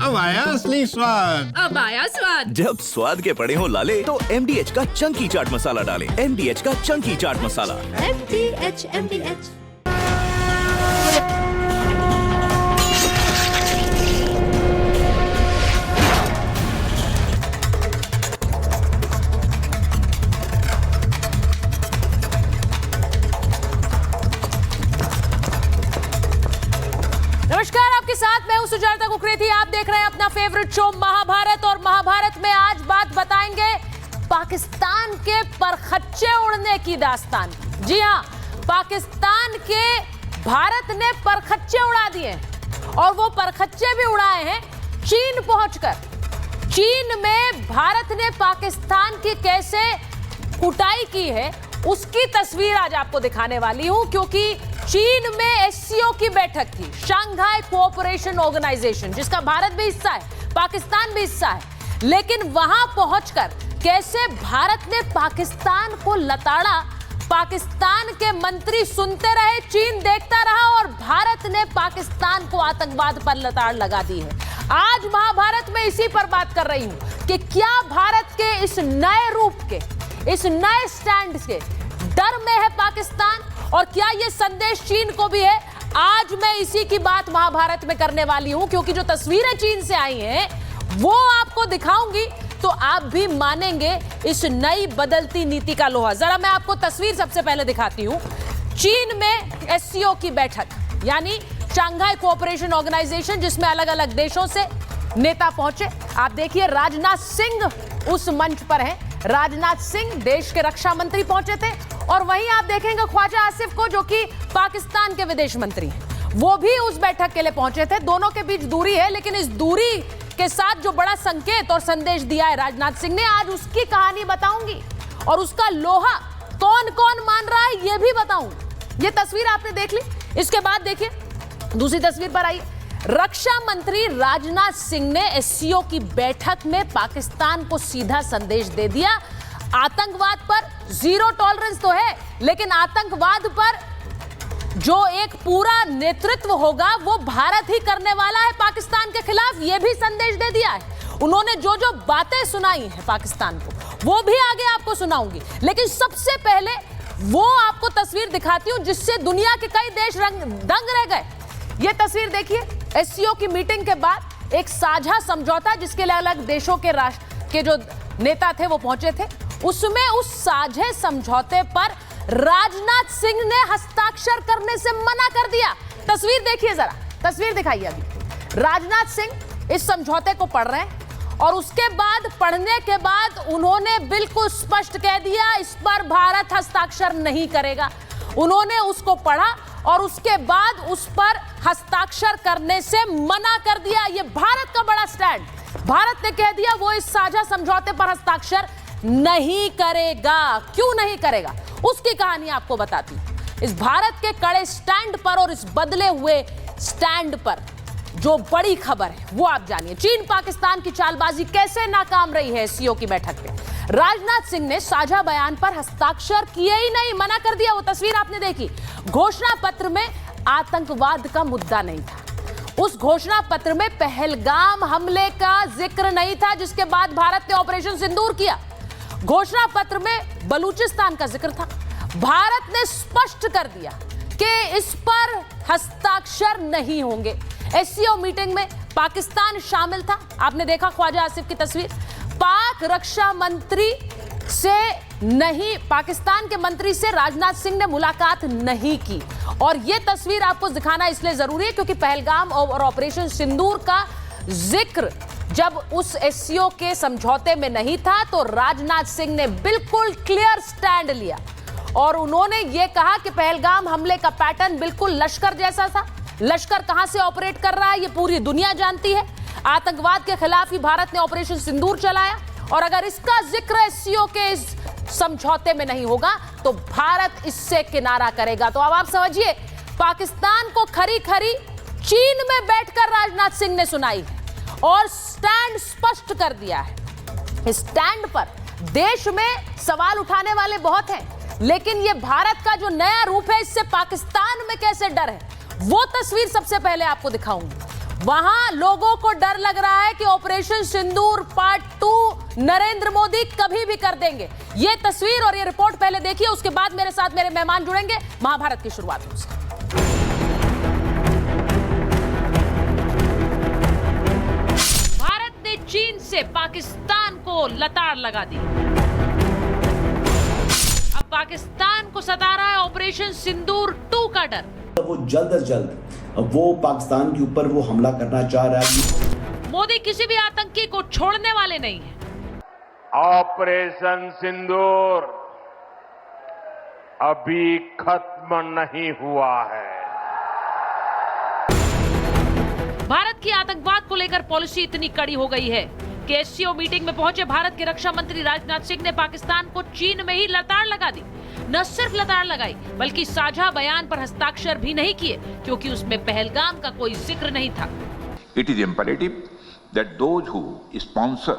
अब आया असली स्वाद। अब आया स्वाद। जब स्वाद के पड़े हो लाले तो MDH का चंकी चाट मसाला डालें। MDH का चंकी चाट मसाला। MDH। नमस्कार, आपके साथ मैं हूं सुजाता कुकरेती। आप देख रहे हैं अपना फेवरेट शो महाभारत, और महाभारत में आज बात बताएंगे पाकिस्तान के परखच्चे उड़ने की दास्तान। जी हां, पाकिस्तान के भारत ने परखच्चे उड़ा दिए, और वो परखच्चे भी उड़ाए हैं चीन पहुंचकर। चीन में भारत ने पाकिस्तान की कैसे कुटाई की है उसकी तस्वीर आज आपको दिखाने वाली हूं, क्योंकि चीन में SCO की बैठक थी, शंघाई कोऑपरेशन ऑर्गेनाइजेशन, जिसका भारत भी हिस्सा है, पाकिस्तान भी हिस्सा है। लेकिन वहां पहुंचकर कैसे भारत ने पाकिस्तान को लताड़ा, पाकिस्तान के मंत्री सुनते रहे, चीन देखता रहा, और भारत ने पाकिस्तान को आतंकवाद पर लताड़ लगा दी है। आज महाभारत में इसी पर बात कर रही हूं कि क्या भारत के इस नए रूप के, इस नए स्टैंड के डर में है पाकिस्तान, और क्या ये संदेश चीन को भी है। आज मैं इसी की बात महाभारत में करने वाली हूं, क्योंकि जो तस्वीरें चीन से आई हैं वो आपको दिखाऊंगी तो आप भी मानेंगे इस नई बदलती नीति का लोहा। जरा मैं आपको तस्वीर सबसे पहले दिखाती हूं। चीन में SCO की बैठक, यानी शंघाई कोऑपरेशन ऑर्गेनाइजेशन, जिसमें अलग अलग देशों से नेता पहुंचे। आप देखिए, राजनाथ सिंह उस मंच पर हैं। राजनाथ सिंह देश के रक्षा मंत्री पहुंचे थे, और वहीं आप देखेंगे ख्वाजा आसिफ को, जो कि पाकिस्तान के विदेश मंत्री हैं, वो भी उस बैठक के लिए पहुंचे थे। दोनों के बीच दूरी है, लेकिन इस दूरी के साथ जो बड़ा संकेत और संदेश दिया है राजनाथ सिंह ने, आज उसकी कहानी बताऊंगी, और उसका लोहा कौन कौन मान रहा है ये भी बताऊंगी। ये तस्वीर आपने देख ली, इसके बाद देखिए दूसरी तस्वीर पर आई। रक्षा मंत्री राजनाथ सिंह ने SCO की बैठक में पाकिस्तान को सीधा संदेश दे दिया, आतंकवाद पर जीरो टॉलरेंस तो है, लेकिन आतंकवाद पर जो एक पूरा नेतृत्व होगा वो भारत ही करने वाला है पाकिस्तान के खिलाफ, ये भी संदेश दे दिया है। उन्होंने जो जो बातें सुनाई हैं पाकिस्तान को, वो भी आगे आपको सुनाऊंगी, लेकिन सबसे पहले वो आपको तस्वीर दिखाती हूं जिससे दुनिया के कई देश दंग रह गए। ये तस्वीर देखिए, SCO की मीटिंग के बाद एक साझा समझौता, जिसके लिए अलग देशों के राष्ट्र के जो नेता थे वो पहुंचे थे, उसमें उस साझे समझौते पर राजनाथ सिंह ने हस्ताक्षर करने से मना कर दिया। तस्वीर देखिए, जरा तस्वीर दिखाइए अभी। राजनाथ सिंह इस समझौते को पढ़ रहे हैं, और उसके बाद, पढ़ने के बाद उन्होंने बिल्कुल स्पष्ट कह दिया इस पर भारत हस्ताक्षर नहीं करेगा। उन्होंने उसको पढ़ा और उसके बाद उस पर हस्ताक्षर करने से मना कर दिया। यह भारत का बड़ा स्टैंड। भारत ने कह दिया वो इस साझा समझौते पर हस्ताक्षर नहीं करेगा। क्यों नहीं करेगा, उसकी कहानी आपको बताती हूं। इस भारत के कड़े स्टैंड पर और इस बदले हुए स्टैंड पर जो बड़ी खबर है वो आप जानिए। चीन पाकिस्तान की चालबाजी कैसे नाकाम रही है SCO की बैठक में। राजनाथ सिंह ने साझा बयान पर हस्ताक्षर किए ही नहीं, मना कर दिया। वो तस्वीर आपने देखी। घोषणा पत्र में आतंकवाद का मुद्दा नहीं था। उस घोषणा पत्र में पहलगाम हमले का जिक्र नहीं था, जिसके बाद भारत ने ऑपरेशन सिंदूर किया। घोषणा पत्र में बलूचिस्तान का जिक्र था। भारत ने स्पष्ट कर दिया कि इस पर हस्ताक्षर नहीं होंगे। SCO मीटिंग में पाकिस्तान शामिल था। आपने देखा ख्वाजा आसिफ की तस्वीर। पाक रक्षा मंत्री से नहीं, पाकिस्तान के मंत्री से राजनाथ सिंह ने मुलाकात नहीं की, और यह तस्वीर आपको दिखाना इसलिए जरूरी है क्योंकि पहलगाम और ऑपरेशन सिंदूर का जिक्र जब उस SCO के समझौते में नहीं था, तो राजनाथ सिंह ने बिल्कुल क्लियर स्टैंड लिया, और उन्होंने ये कहा कि पहलगाम हमले का पैटर्न बिल्कुल लश्कर जैसा था। लश्कर कहां से ऑपरेट कर रहा है ये पूरी दुनिया जानती है। आतंकवाद के खिलाफ ही भारत ने ऑपरेशन सिंदूर चलाया, और अगर इसका जिक्र SCO के इस समझौते में नहीं होगा तो भारत इससे किनारा करेगा। तो अब आप समझिए, पाकिस्तान को खरी खरी चीन में बैठकर राजनाथ सिंह ने सुनाई है और स्टैंड स्पष्ट कर दिया है। इस स्टैंड पर देश में सवाल उठाने वाले बहुत हैं, लेकिन यह भारत का जो नया रूप है, इससे पाकिस्तान में कैसे डर है वो तस्वीर सबसे पहले आपको दिखाऊंगी। वहां लोगों को डर लग रहा है कि ऑपरेशन सिंदूर पार्ट 2 नरेंद्र मोदी कभी भी कर देंगे। ये तस्वीर और ये रिपोर्ट पहले देखिए, उसके बाद मेरे साथ मेरे मेहमान जुड़ेंगे महाभारत की शुरुआत से। भारत ने चीन से पाकिस्तान को लताड़ लगा दी। अब पाकिस्तान को सता रहा है ऑपरेशन सिंदूर 2 का डर। वो जल्द से जल्द वो पाकिस्तान के ऊपर वो हमला करना चाह रहा है। मोदी किसी भी आतंकी को छोड़ने वाले नहीं हैं। ऑपरेशन सिंदूर अभी खत्म नहीं हुआ है। भारत की आतंकवाद को लेकर पॉलिसी इतनी कड़ी हो गई है कि एससीओ मीटिंग में पहुंचे भारत के रक्षा मंत्री राजनाथ सिंह ने पाकिस्तान को चीन में ही लताड़ लगा दी। न सिर्फ लताड़ लगाई बल्कि साझा बयान पर हस्ताक्षर भी नहीं किए, क्योंकि उसमें पहलगाम का कोई जिक्र नहीं था। It is imperative that those who sponsor,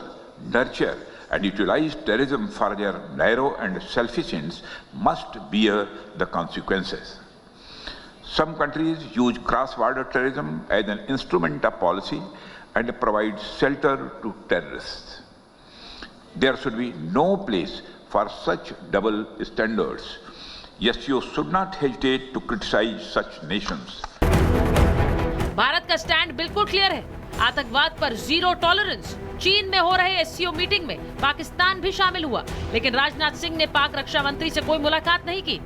nurture and utilize terrorism for their narrow and selfish ends must bear the consequences. Some countries use cross-border terrorism as an instrument of policy and provide shelter to terrorists. There should be no place for such double standards. Yes, you should not hesitate to criticize such nations. Bharat का stand बिल्कुल clear है, आतंकवाद पर zero tolerance. चीन में हो रहे SCO meeting में पाकिस्तान भी शामिल हुआ, लेकिन राजनाथ सिंह ने पाक रक्षा मंत्री से कोई मुलाकात नहीं की।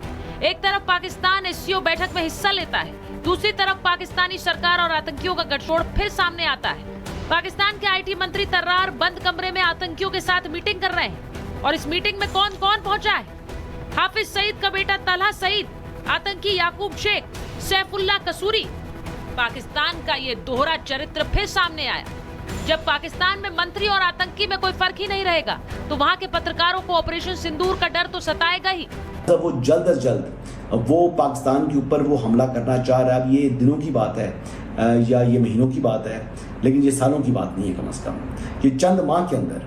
एक तरफ पाकिस्तान एससीओ बैठक में हिस्सा लेता है, दूसरी तरफ पाकिस्तानी सरकार और आतंकियों का गठजोड़ फिर सामने आता है। पाकिस्तान के आईटी मंत्री तर्रार बंद कमरे में आतंकियों के साथ मीटिंग कर रहे हैं, और इस मीटिंग में कौन कौन पहुंचा है? हाफिज सईद का बेटा तलहा सईद, आतंकी याकूब शेख, सैफुल्लाह कसूरी। पाकिस्तान का ये दोहरा चरित्र फिर सामने आया। जब पाकिस्तान में मंत्री और आतंकी में कोई फर्क ही नहीं रहेगा, तो वहाँ के पत्रकारों को ऑपरेशन सिंदूर का डर तो सताएगा ही। वो जल्द से जल्द वो पाकिस्तान के ऊपर वो हमला करना चाह रहा है। ये दिनों की बात है या ये महीनों की बात है, लेकिन ये सालों की बात नहीं है। कम से कम ये चंद माह के अंदर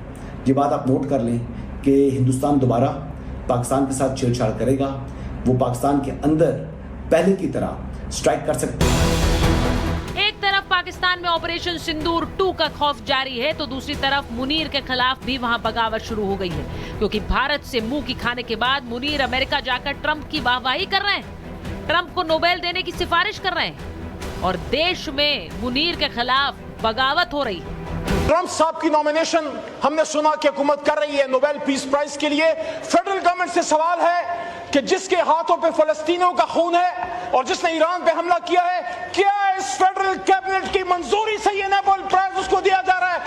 ये बात आप नोट कर लें कि हिंदुस्तान दोबारा पाकिस्तान के साथ छेड़छाड़ करेगा। वो पाकिस्तान के अंदर पहले की तरह स्ट्राइक कर सकते हैं। एक तरफ पाकिस्तान में ऑपरेशन सिंदूर 2 का खौफ जारी है, तो दूसरी तरफ मुनीर के खिलाफ भी वहां बगावत शुरू हो गई है, क्योंकि भारत से मुंह की खाने के बाद मुनीर अमेरिका जाकर ट्रंप की वाहवाही कर रहे हैं, ट्रंप को नोबेल देने की सिफारिश कर रहे हैं, और देश में मुनीर के खिलाफ बगावत हो रही है। ट्रंप साहब की नॉमिनेशन हमने सुना कि हुकूमत कर रही है नोबेल पीस प्राइज के लिए। फेडरल गवर्नमेंट से सवाल है कि जिसके हाथों पे फलस्तीनियों का खून है और जिसने ईरान पे हमला किया है, क्या इस फेडरल कैबिनेट की मंजूरी से ये नोबेल प्राइज उसको दिया जा रहा है?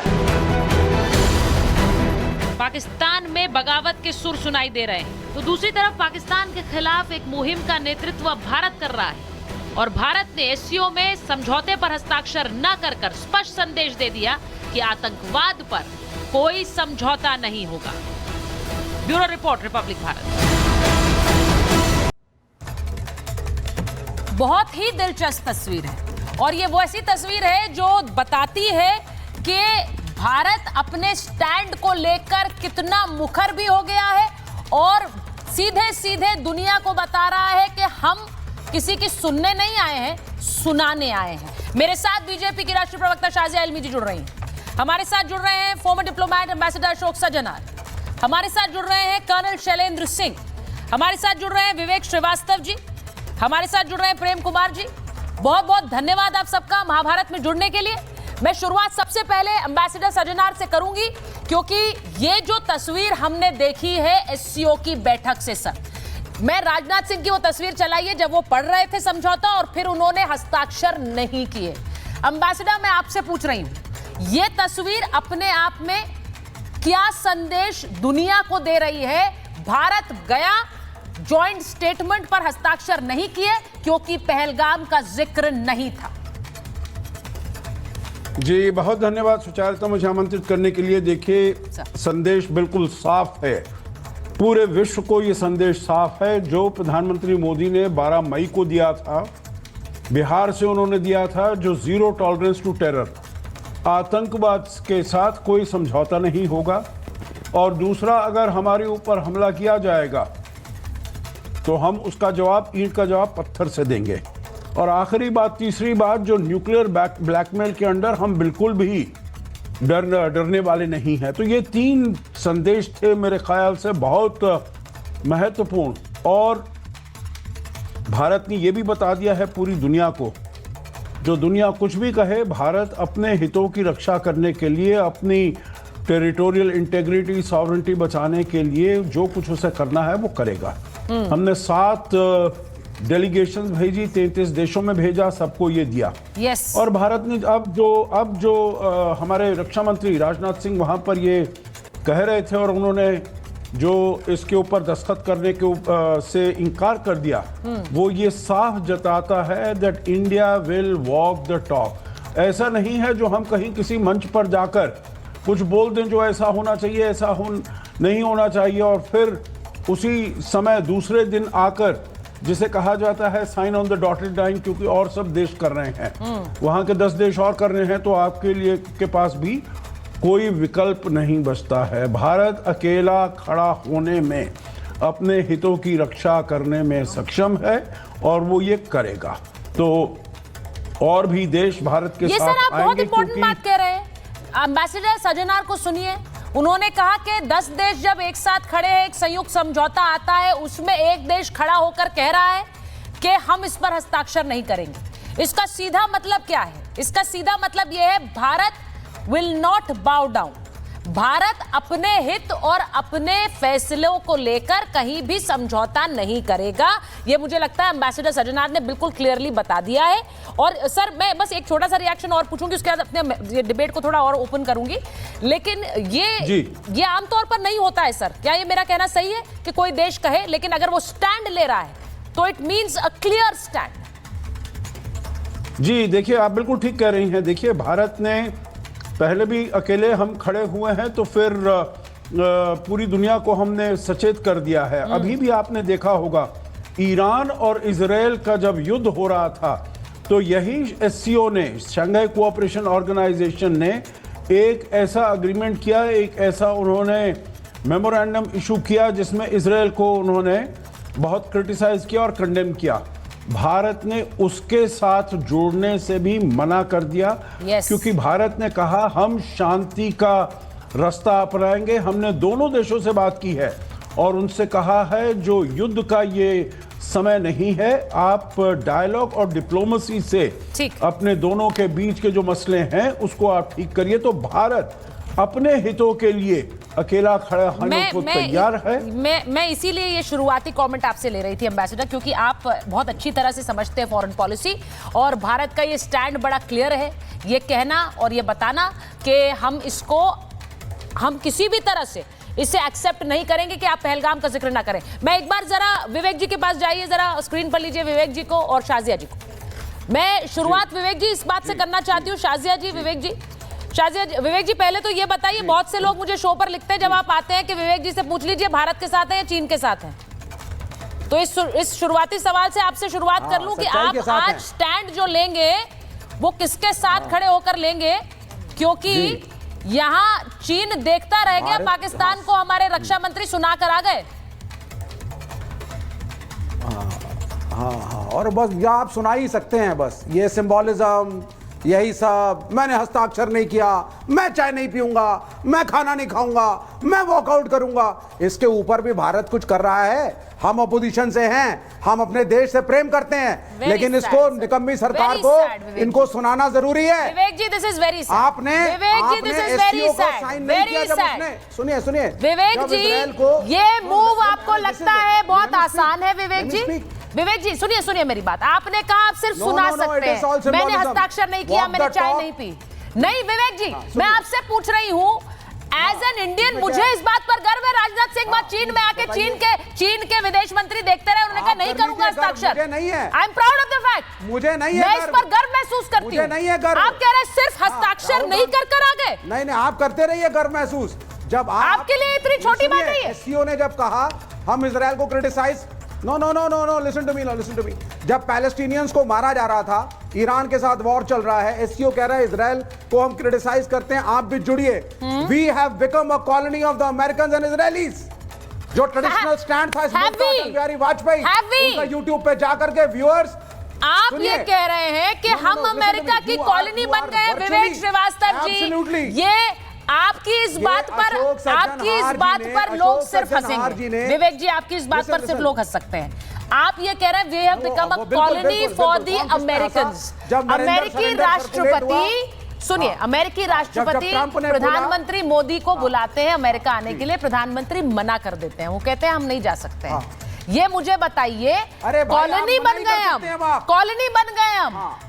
पाकिस्तान में बगावत के सुर सुनाई दे रहे हैं, तो दूसरी तरफ पाकिस्तान के खिलाफ एक मुहिम का नेतृत्व भारत कर रहा है, और भारत ने एससीओ में समझौते पर हस्ताक्षर न कर स्पष्ट संदेश दे दिया कि आतंकवाद पर कोई समझौता नहीं होगा। Bureau report, Republic Bharat. बहुत ही दिलचस्प तस्वीर है, और ये वो ऐसी तस्वीर है जो बताती है कि भारत अपने स्टैंड को लेकर कितना मुखर भी हो गया है, और सीधे सीधे दुनिया को बता रहा है कि हम किसी की सुनने नहीं आए हैं, सुनाने आए हैं। मेरे साथ बीजेपी की राष्ट्रीय प्रवक्ता शाजिया इल्मी जी जुड़ रही हैं, हमारे साथ जुड़ रहे हैं farmer diplomat ambassador Ashok Sajjanar, हमारे साथ जुड़ रहे हैं कर्नल शैलेंद्र सिंह, हमारे साथ जुड़ रहे हैं विवेक श्रीवास्तव जी, हमारे साथ जुड़ रहे हैं प्रेम कुमार जी। बहुत बहुत धन्यवाद आप सबका महाभारत में जुड़ने के लिए। मैं शुरुआत सबसे पहले एम्बेसडर सजनार से करूंगी, क्योंकि ये जो तस्वीर हमने देखी है एससीओ की बैठक से, सर, मैं राजनाथ सिंह की वो तस्वीर चलाइए जब वो पढ़ रहे थे समझौता और फिर उन्होंने हस्ताक्षर नहीं किए। एम्बेसडर, मैं आपसे पूछ रही हूं, ये तस्वीर अपने आप में क्या संदेश दुनिया को दे रही है? भारत गया, जॉइंट स्टेटमेंट पर हस्ताक्षर नहीं किए क्योंकि पहलगाम का जिक्र नहीं था। जी बहुत धन्यवाद सुचारिता, मुझे आमंत्रित करने के लिए। देखिए, संदेश बिल्कुल साफ है, पूरे विश्व को ये संदेश साफ है जो प्रधानमंत्री मोदी ने 12 मई को दिया था, बिहार से उन्होंने दिया था, जो जीरो टॉलरेंस टू टेरर, आतंकवाद के साथ कोई समझौता नहीं होगा। और दूसरा, अगर हमारे ऊपर हमला किया जाएगा तो हम उसका जवाब, ईंट का जवाब पत्थर से देंगे। और आखिरी बात, तीसरी बात, जो न्यूक्लियर ब्लैकमेल के अंडर हम बिल्कुल भी डरने वाले नहीं हैं। तो ये 3 संदेश थे मेरे ख्याल से बहुत महत्वपूर्ण, और भारत ने ये भी बता दिया है पूरी दुनिया को, जो दुनिया कुछ भी कहे, भारत अपने हितों की रक्षा करने के लिए, अपनी टेरिटोरियल इंटेग्रिटी, सॉवरेंटी बचाने के लिए जो कुछ उसे करना है वो करेगा। हमने 7 डेलीगेशन भेजी, 33 देशों में भेजा, सबको ये दिया। यस। और भारत ने अब जो हमारे रक्षा मंत्री राजनाथ सिंह वहां पर ये कह रहे थे, और उन्होंने जो इसके ऊपर दस्तखत करने के से इनकार कर दिया, वो ये साफ जताता है that India will walk the talk. ऐसा नहीं है जो हम कहीं किसी मंच पर जाकर कुछ बोल दें जो ऐसा होना चाहिए, ऐसा नहीं होना चाहिए, और फिर उसी समय दूसरे दिन आकर जिसे कहा जाता है sign on the dotted line, क्योंकि और सब देश कर रहे हैं, वहां के 10 देश और कर रहे हैं, तो आपके लिए के पास भी कोई विकल्प नहीं बचता है। भारत अकेला खड़ा होने में, अपने हितों की रक्षा करने में सक्षम है, और वो ये करेगा। तो और भी देश भारत के ये साथ सर आप बहुत आएंगे, इंपॉर्टेंट बात कह रहे हैं। एम्बेसडर सजनार को सुनिए, उन्होंने कहा कि 10 देश जब एक साथ खड़े हैं, एक संयुक्त समझौता आता है, उसमें एक देश खड़ा होकर कह रहा है कि हम इस पर हस्ताक्षर नहीं करेंगे। इसका सीधा मतलब क्या है? इसका सीधा मतलब यह है भारत विल नॉट बाउ डाउन। भारत अपने हित और अपने फैसलों को लेकर कहीं भी समझौता नहीं करेगा। यह मुझे लगता है एम्बेसडर सजनार ने बिल्कुल क्लियरली बता दिया है। और सर मैं बस एक छोटा सा रिएक्शन और पूछूंगी, उसके बाद अपने डिबेट को थोड़ा और ओपन करूंगी। लेकिन ये आमतौर पर नहीं होता है सर, क्या ये मेरा कहना सही है कि कोई देश कहे, लेकिन अगर वो स्टैंड ले रहा है तो it means a clear stand? जी देखिए, आप बिल्कुल ठीक कह रही हैं। देखिए, भारत ने पहले भी अकेले हम खड़े हुए हैं, तो फिर पूरी दुनिया को हमने सचेत कर दिया है। अभी भी आपने देखा होगा, ईरान और इजराइल का जब युद्ध हो रहा था, तो यही एससीओ ने, शंघाई कोऑपरेशन ऑर्गेनाइजेशन ने एक ऐसा अग्रीमेंट किया, एक ऐसा उन्होंने मेमोरेंडम इशू किया जिसमें इजराइल को उन्होंने बहुत क्रिटिसाइज किया और कंडेम किया। भारत ने उसके साथ जोड़ने से भी मना कर दिया, क्योंकि भारत ने कहा हम शांति का रास्ता अपनाएंगे। हमने दोनों देशों से बात की है और उनसे कहा है जो युद्ध का ये समय नहीं है, आप डायलॉग और डिप्लोमेसी से अपने दोनों के बीच के जो मसले हैं उसको आप ठीक करिए। तो भारत अपने हितों के लिए अकेला खड़ा होने को तैयार है। मैं इसीलिए ये शुरुआती कमेंट आपसे ले रही थी एम्बेसडर, क्योंकि आप बहुत अच्छी तरह से समझते हैं फॉरेन पॉलिसी, और भारत का ये स्टैंड बड़ा क्लियर है, ये कहना और ये बताना कि हम किसी भी तरह से इसे एक्सेप्ट नहीं करेंगे कि आप पहलगाम का जिक्र ना करें। मैं एक बार जरा विवेक जी के पास जाइए, जरा स्क्रीन पर लीजिए विवेक जी को और शाजिया जी को। मैं शुरुआत विवेक जी इस बात से करना चाहती हूँ। शाजिया जी, विवेक जी, विवेक जी पहले तो ये बताइए, बहुत से लोग मुझे शो पर लिखते हैं जब आप आते हैं कि विवेक जी से पूछ लीजिए भारत के साथ है या चीन के साथ है। तो इस शुरुआती सवाल से आपसे शुरुआत कर लूं कि आप आज स्टैंड जो लेंगे वो किसके साथ खड़े होकर लेंगे, क्योंकि यहां चीन देखता रह गया, पाकिस्तान को हमारे रक्षा मंत्री सुना कर आ गए। हाँ, और बस आप सुना ही सकते हैं, बस ये सिंबॉलिज्म, यही सब। मैंने हस्ताक्षर नहीं किया, मैं चाय नहीं पीऊंगा, मैं खाना नहीं खाऊंगा, मैं वॉकआउट करूंगा। इसके ऊपर भी भारत कुछ कर रहा है। हम अपोजिशन से हैं, हम अपने देश से प्रेम करते हैं, लेकिन इसको निकम्मी सरकार को इनको सुनाना जरूरी है। Vivek ji, this is very sad. आपने साइन नहीं किया जब उसने, सुनिए विवेक जी, ये मूव आपको लगता है बहुत आसान है विवेक जी? विवेक जी सुनिए मेरी बात, आपने कहा आप सिर्फ सुना सकते हैं, मैंने हस्ताक्षर नहीं किया, मैंने चाय नहीं पी। नहीं विवेक जी, मैं आपसे पूछ रही हूँ एज एन इंडियन, मुझे इस बात पर गर्व है। राजनाथ सिंह वहां चीन में आके चीन के विदेश मंत्री देखते रहे, उन्होंने कहा नहीं करूंगा हस्ताक्षर। I am proud of the fact, मुझे नहीं है, मैं इस पर गर्व महसूस करती हूँ। आप कह रहे हैं सिर्फ हस्ताक्षर नहीं कर आ गए। नहीं, आप करते रहिए गर्व महसूस। जब आपके लिए इतनी छोटी बात नहीं है। एससीओ ने जब कहा हम इजराइल को criticise, no, listen to me. जब पैलेस्टीनियंस को मारा जा रहा था, ईरान के साथ वॉर चल रहा है, एससीओ कह रहा है इजराइल को हम क्रिटिसाइज करते हैं, आप भी जुड़िए। We have become a colony of the Americans and Israelis. जो ट्रेडिशनल स्टैंड था अटल बिहारी वाजपेयी, उनका यूट्यूब पे जाकर के व्यूअर्स आप सुनिए, ये कह रहे हैं कि हम अमेरिका की कॉलोनी बन गए हैं, विवेक श्रीवास्तव जी, ये आपकी इस बात पर लोग सिर्फ हंसेंगे। विवेक जी, आपकी इस बात पर सिर्फ लोग हंस सकते हैं। आप ये कह रहे हैं we have become a colony for the Americans. अमेरिकी राष्ट्रपति, सुनिए, अमेरिकी राष्ट्रपति प्रधानमंत्री मोदी को बुलाते हैं अमेरिका आने के लिए, प्रधानमंत्री मना कर देते हैं, वो कहते हैं हम नहीं जा सकते हैं। ये मुझे बताइए, कॉलोनी बन गए हम, कॉलोनी बन गए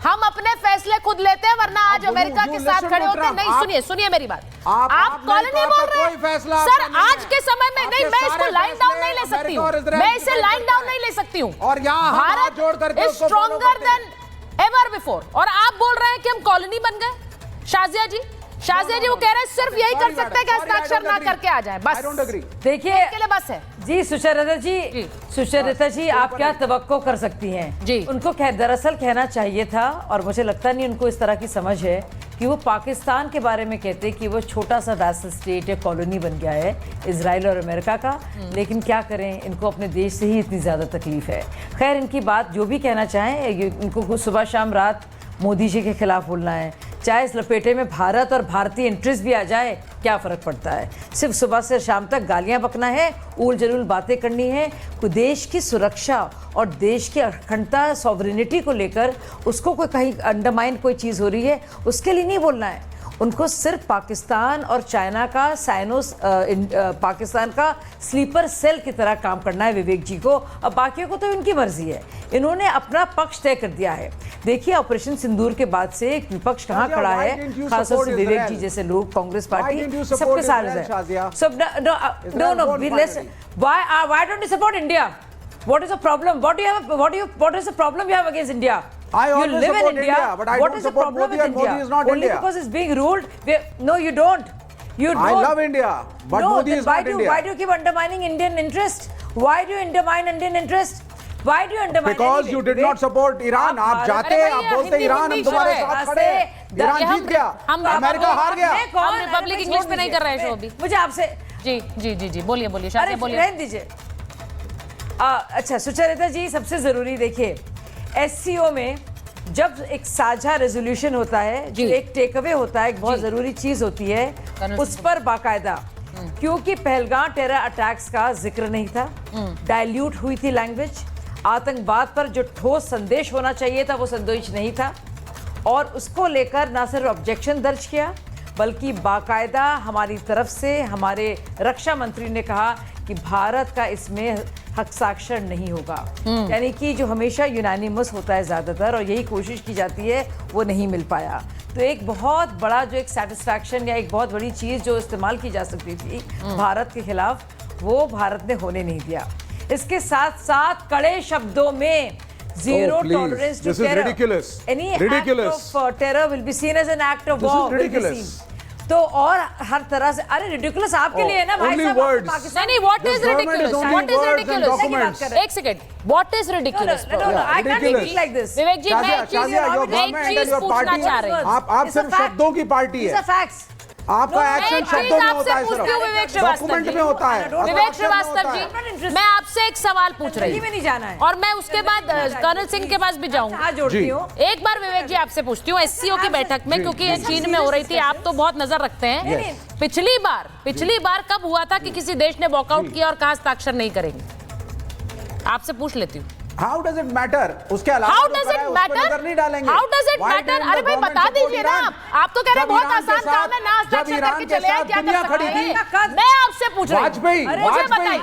हम अपने फैसले खुद लेते हैं, वरना आज अमेरिका के साथ खड़े होते नहीं। सुनिए मेरी बात, आप कॉलोनी बोल रहे हैं सर, आज के समय में नहीं, मैं इसको लाइन डाउन नहीं ले सकती हूँ, मैं इसे लाइन डाउन नहीं ले सकती हूँ। और यहाँ Bharat is stronger than ever before, और आप बोल रहे हैं कि हम कॉलोनी बन गए। शाजिया जी वो कह रहे हैं सिर्फ यही कर सकते हैं कि हस्ताक्षर ना करके आ जाए, बस। देखिए के लिए बस है जी। सुचरिता जी आप क्या तवक्को कर सकती हैं जी? उनको दरअसल कहना चाहिए था, और मुझे लगता नहीं उनको इस तरह की समझ है कि वो पाकिस्तान के बारे में कहते कि वो छोटा सा वैसल स्टेट या कॉलोनी बन गया है इजराइल और अमेरिका का। लेकिन क्या करें, इनको अपने देश से ही इतनी ज़्यादा तकलीफ है। खैर, इनकी बात जो भी कहना चाहें, इनको सुबह शाम रात मोदी जी के खिलाफ बोलना है, चाहे इस लपेटे में भारत और भारतीय इंटरेस्ट भी आ जाए, क्या फ़र्क पड़ता है। सिर्फ सुबह से शाम तक गालियां बकना है, ऊल जलूल बातें करनी है। देश की सुरक्षा और देश की अखंडता, सॉवरेनिटी को लेकर उसको कोई कहीं अंडरमाइन कोई चीज़ हो रही है, उसके लिए नहीं बोलना है। उनको सिर्फ पाकिस्तान और चाइना का पाकिस्तान का स्लीपर सेल की तरह काम करना है विवेक जी को। अब बाकियों को तो इनकी मर्जी है, इन्होंने अपना पक्ष तय कर दिया है। देखिए, ऑपरेशन सिंदूर के बाद से विपक्ष कहाँ खड़ा है, खासतौर से विवेक जी जैसे लोग, कांग्रेस पार्टी सबके साथ है। सब no, why don't you support India? What is the problem? What is the problem you have against India? You live in India, but I what don't is the support problem Modi, with and India? Modi is not Only India. because it's being ruled. No, you don't. You don't. I love India, but No, Modi then is why not do India. why do you keep undermining Indian interest? Why do you undermine Indian interest? Why do you undermine? Because anyway? you did not support Iran. आप जाते हैं, आप बोलते हैं Iran हम तुम्हारे साथ खड़े हैं। ईरान जीत गया, अमेरिका हार गया। हम रिपब्लिक इंग्लिश में नहीं कर रहे हैं शो अभी। मुझे आपसे जी बोलिए शाजिया बोलिए। रहने दीजिए। अच्छा, सुचरिता जी, सबसे जरूरी देखिए, SCO में जब एक साझा रेजोल्यूशन होता है, जो एक टेक अवे होता है, एक बहुत जरूरी चीज होती है, उस पर बाकायदा, क्योंकि पहलगाम टेरर अटैक्स का जिक्र नहीं था, डाइल्यूट हुई थी लैंग्वेज, आतंकवाद पर जो ठोस संदेश होना चाहिए था वो संदेश नहीं था, और उसको लेकर ना सिर्फ ऑब्जेक्शन दर्ज किया, बल्कि बाकायदा हमारी तरफ से हमारे रक्षा मंत्री ने कहा कि भारत का इसमें हस्ताक्षर नहीं होगा। यानी कि जो हमेशा यूनानिमस होता है ज़्यादातर, और यही कोशिश की जाती है, वो नहीं मिल पाया। तो एक बहुत बड़ा जो एक सेटिस्फैक्शन या एक बहुत बड़ी चीज़ जो इस्तेमाल की जा सकती थी भारत के खिलाफ, वो भारत ने होने नहीं दिया। इसके साथ साथ कड़े शब्दों में zero tolerance to terror. Ridiculous. Any act of terror will be seen as an act of war. This is ridiculous. तो और हर तरह से, अरे रिडिकुलस आपके लिए है ना भाई साहब, पाकिस्तान। नहीं, what is ridiculous? What is ridiculous? एक second, what is ridiculous? I can't think like this. विवेक जी, मैं एक चीज पूछना चाह रही हूँ। आप सिर्फ शब्दों की पार्टी है। फैक्ट्स, आपका एक्शन शब्दों में होता है, डॉक्यूमेंट में होता है। विवेक श्रीवास्तव जी, मैं आपसे एक सवाल पूछ रही हूँ, नहीं जाना है, और मैं उसके बाद कर्नल सिंह के पास भी जाऊंगी। एक बार विवेक जी आपसे पूछती हूँ, SCO की बैठक में, क्योंकि ये चीन में हो रही थी, आप तो बहुत नजर रखते हैं, पिछली बार कब हुआ था कि किसी देश ने वॉकआउट किया और कहा हस्ताक्षर नहीं करेंगे? आपसे पूछ लेती हूँ। How does it matter? उसके अलावा How does it matter? नहीं डालेंगे। How does it matter? अरे भाई बता दीजिए ना, आप तो कह रहे हैं बहुत आसान काम है, ना हस्ताक्षर करके चले आए, क्या कर सकते हैं? मैं आपसे पूछ रही हूँ, मुझे बताइए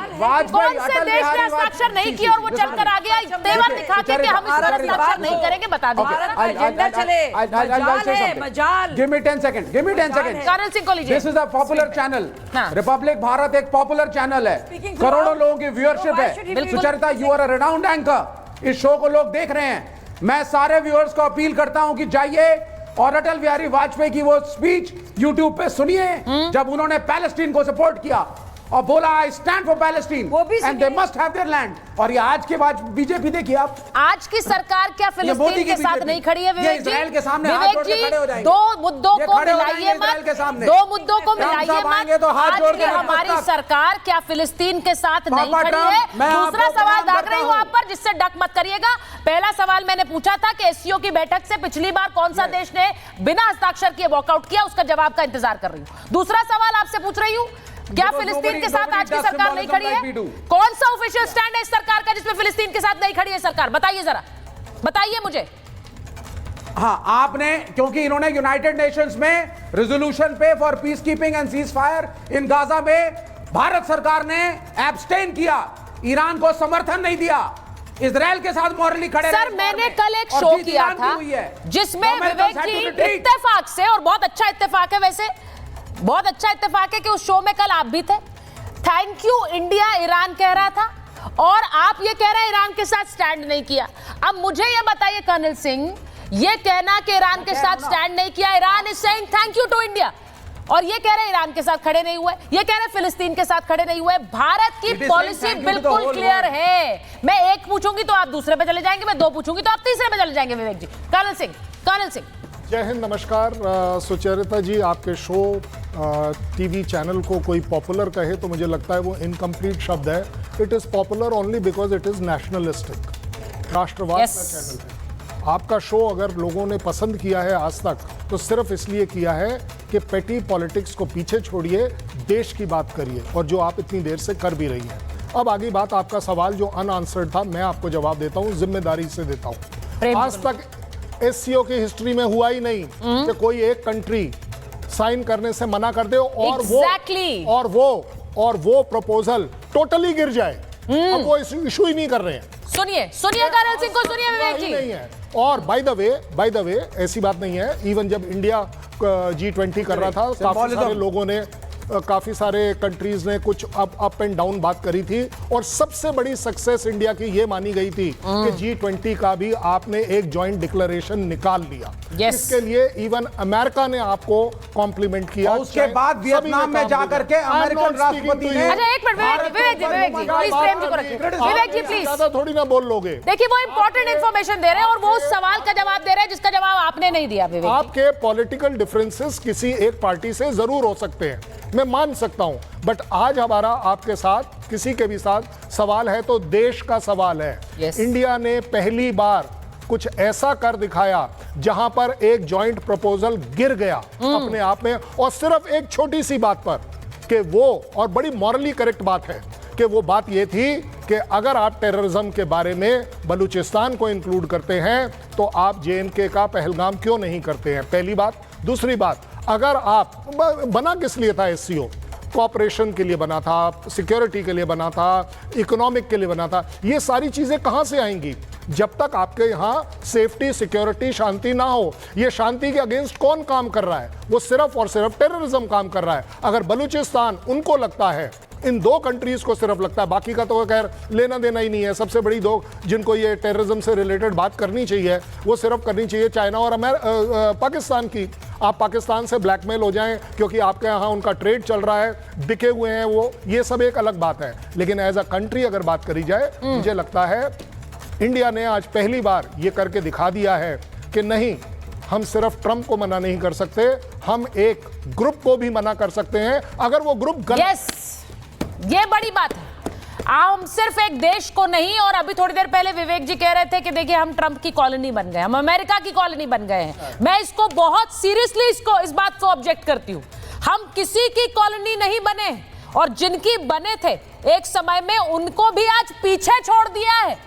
कौन से देश ने हस्ताक्षर नहीं किया और वो चलकर आ गया, तेवर दिखा के कि हम इस पर हस्ताक्षर नहीं करेंगे, बता दीजिए। एजेंडा चले, मजाल। Give me 10 seconds. Colonel Singh को लीजिए। This is a popular channel. Republic Bharat एक पॉपुलर चैनल है, करोड़ों लोगों की व्यूअरशिप है। Sucharita, you are a renowned anchor. इस शो को लोग देख रहे हैं। मैं सारे व्यूअर्स को अपील करता हूं कि जाइए और अटल बिहारी वाजपेयी की वो स्पीच YouTube पे सुनिए, जब उन्होंने पैलेस्टीन को सपोर्ट किया। और बोला आई स्टैंड फॉर पैलेस्टीन वो भी and they must have their land. और ये आज के बाद बीजेपी देखिए आप, आज की सरकार क्या फिलिस्तीन के साथ नहीं खड़ी है विवेक जी? इजराइल के सामने हाथ विवेक जोड़ के जी, खड़े हो जाएंगे। दो मुद्दों ये को खड़े हो मिलाइए जाएंगे इजराइल के मत, सामने। दो मुद्दों को ट्रम्प मिलाइए साहब आएंगे मत। तो हाथ आज जोड़ की के हमारी नमस्कार। सरकार क्या फिलिस्तीन के साथ नहीं पापा खड़ी ट्रम्प, है? मैं दूसरा आपको सवाल प्रणाम दाग रही हूँ करता आप पर, जिससे डक मत करिएगा। पहला सवाल मैंने पूछा था कि एससीओ की बैठक से पिछली बार कौन सा देश ने बिना हस्ताक्षर किए वॉकआउट किया, उसका जवाब का इंतजार कर रही हूँ। दूसरा सवाल आपसे पूछ रही हूँ, क्या फिलिस्तीन के साथ आज की सरकार नहीं खड़ी है? कौन सा ऑफिशियल स्टैंड है इस सरकार का जिसमें फिलिस्तीन के साथ नहीं खड़ी है सरकार? बताइए जरा, बताइए मुझे। हाँ, आपने, क्योंकि इन्होंने यूनाइटेड नेशंस में रेजोल्यूशन पे for peace keeping and cease fire in Gaza में भारत सरकार ने एब्सटेन किया, ईरान को समर्थन नहीं दिया, इजराइल के साथ मॉरली खड़े सर, मैंने कल एक शो किया था जिसमें विवेक जी इत्तेफाक से, और बहुत अच्छा इत्तेफाक है वैसे, बहुत अच्छा इत्तेफाक है कि उस शो में कल आप भी थे। थैंक यू इंडिया ईरान कह रहा था, और आप ये कह रहे हैं ईरान के साथ स्टैंड नहीं किया। अब मुझे ये बताइए कर्नल सिंह, ये कहना कि ईरान के साथ स्टैंड नहीं किया, Iran is saying thank you to India, और ये कह रहे हैं ईरान के साथ खड़े नहीं हुए, ये कह रहे हैं फिलिस्तीन के साथ खड़े नहीं हुए। भारत की पॉलिसी बिल्कुल क्लियर है। मैं एक पूछूंगी तो आप दूसरे पे चले जाएंगे, मैं दो पूछूंगी तो आप तीसरे पे चले जाएंगे। विवेक जी, कर्नल सिंह, कर्नल सिंह। जय हिंद, नमस्कार। सुचरिता जी, आपके शो टीवी चैनल को कोई पॉपुलर कहे तो मुझे लगता है वो इनकम्प्लीट शब्द है। It is popular only because it is nationalistic, राष्ट्रवाद का चैनल है। आपका शो अगर लोगों ने पसंद किया है आज तक तो सिर्फ इसलिए किया है कि पेटी पॉलिटिक्स को पीछे छोड़िए, देश की बात करिए, और जो आप इतनी देर से कर भी रही हैं। अब आगे बात, आपका सवाल जो अनआंसर्ड था, मैं आपको जवाब देता हूँ, जिम्मेदारी से देता हूँ। आज तक एससीओ की हिस्ट्री में हुआ ही नहीं कि कोई एक कंट्री साइन करने से मना कर दे और वो प्रपोजल टोटली गिर जाए। अब वो इशू ही नहीं कर रहे हैं। सुनिए, सुनिए कर्नल सिंह को, सुनिए विवेक जी। नहीं है। और बाय द वे ऐसी बात नहीं है, इवन जब इंडिया G20 कर रहा था, काफी सारे लोगों ने, काफी सारे कंट्रीज ने कुछ अप एंड डाउन बात करी थी, और सबसे बड़ी सक्सेस इंडिया की ये मानी गई थी कि G20 का भी आपने एक जॉइंट डिक्लेरेशन निकाल लिया। इसके लिए इवन अमेरिका ने आपको कॉम्प्लीमेंट किया। उसके बाद वियतनाम में जाकर के अमेरिकन राष्ट्रपति ने, अच्छा एक minute Vivek ji, please Prem ji को रखिए। विवेक जी प्लीज, ज्यादा थोड़ी ना बोल लोगे। देखिए वो इंपॉर्टेंट इंफॉर्मेशन दे रहे हैं और वो उस सवाल का जवाब दे रहे हैं जिसका जवाब आपने नहीं दिया। विवेक, आपके पॉलिटिकल डिफरेंसेस किसी एक पार्टी से जरूर हो सकते हैं, मैं मान सकता हूं, बट आज हमारा आपके साथ, किसी के भी साथ सवाल है तो देश का सवाल है। इंडिया ने पहली बार कुछ ऐसा कर दिखाया जहां पर एक जॉइंट प्रपोजल गिर गया अपने आप में, और सिर्फ एक छोटी सी बात पर, कि वो, और बड़ी मॉरली करेक्ट बात है कि वो बात ये थी कि अगर आप टेररिज्म के बारे में बलूचिस्तान को इंक्लूड करते हैं तो आप JNK का पहलगाम क्यों नहीं करते हैं, पहली बात। दूसरी बात, अगर आप, बना किस लिए था एससीओ? कॉपरेशन के लिए बना था, सिक्योरिटी के लिए बना था, इकोनॉमिक के लिए बना था। ये सारी चीजें कहां से आएंगी जब तक आपके यहां सेफ्टी, सिक्योरिटी, शांति ना हो? ये शांति के अगेंस्ट कौन काम कर रहा है? वो सिर्फ और सिर्फ टेररिज्म काम कर रहा है। अगर बलूचिस्तान, उनको लगता है, इन दो कंट्रीज को सिर्फ लगता है, बाकी का तो खैर लेना देना ही नहीं है। सबसे बड़ी दो जिनको ये टेररिज्म से रिलेटेड बात करनी चाहिए वो सिर्फ करनी चाहिए चाइना और पाकिस्तान की। आप पाकिस्तान से ब्लैकमेल हो जाएं क्योंकि आपके यहाँ उनका ट्रेड चल रहा है, बिके हुए हैं वो, ये सब एक अलग बात है। लेकिन एज अ कंट्री अगर बात करी जाए, मुझे लगता है इंडिया ने आज पहली बार ये करके दिखा दिया है कि नहीं, हम सिर्फ ट्रंप को मना नहीं कर सकते, हम एक ग्रुप को भी मना कर सकते हैं अगर वो ग्रुप गलत। ये बड़ी बात है। हम सिर्फ एक देश को नहीं, और अभी थोड़ी देर पहले विवेक जी कह रहे थे कि देखिए हम ट्रंप की कॉलोनी बन गए, हम अमेरिका की कॉलोनी बन गए हैं। मैं इसको बहुत सीरियसली इस बात को ऑब्जेक्ट करती हूं। हम किसी की कॉलोनी नहीं बने, और जिनकी बने थे एक समय में उनको भी आज पीछे छोड़ दिया है।